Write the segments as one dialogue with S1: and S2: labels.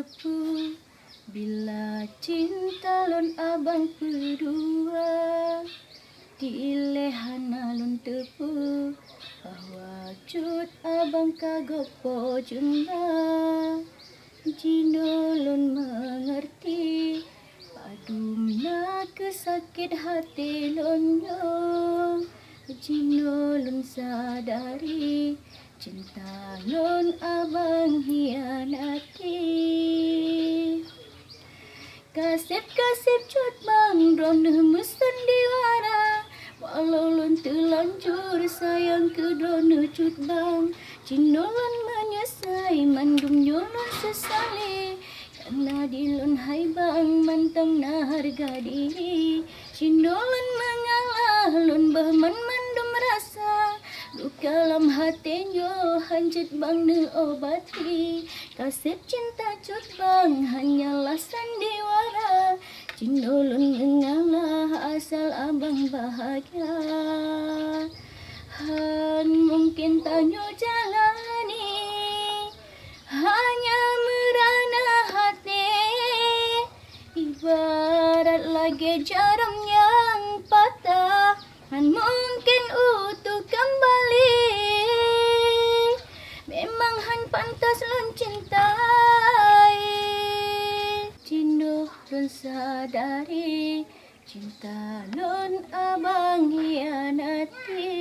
S1: tepu bila cinta lon abang berdua. Dilehan alun tepu bahwa cut abang kagopo jumlah. Jino lon mengerti padumna kesakit hati lonyo. Jino lon sadari cinta lon abang hianati. Kasip-kasip cut bang drone musten diwara. Walau lon terlanjur sayang ke drone cut bang. Jino lon menyesai mandum nyolon sesali. Karena di lon hai bang mantang na harga diri. Jino lon mengalah lon bahman mandum rasa. Luka dalam hatinya hanjut bang ne obati. Kasih cinta cut bang hanyalah sandiwara. Jino lon mengalah asal abang bahagia. Han mungkin tanyo jalani hanya merana hati. Ibarat lagi jarum yang patah, han mungkin utuh kembali. Memang han pantas lon cintai. Jino lon sadari cinta lon abang hianati.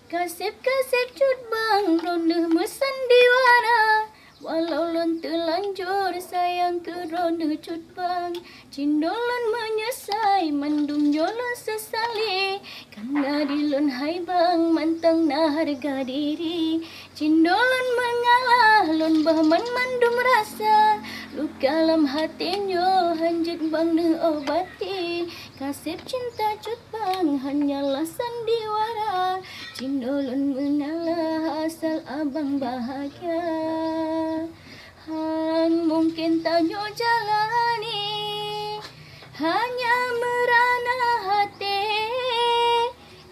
S1: Kasip-kasip cut bang drone mesandiwara. Walau lon terlanjur sayang ke drone cut bang. Jino lon menyesai mandum nyolon sesali. Karena di lon hai bang mantang na harga diri. Jino lon mengalah lon bahman mandum rasa. Luka dalam hatinya hanjut bang ne obati. Kasih cinta cut bang hanyalah sandiwara. Jino lon mengalah asal abang bahagia. Han mungkin tanyo jalani hanya merana hati.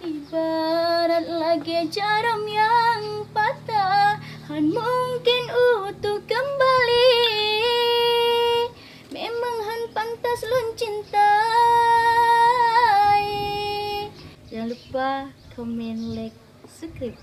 S1: Ibarat lagi jarum yang patah, han mungkin utuh kembali. Memang han pantas lon cintai. Jangan lupa komen, like, subscribe.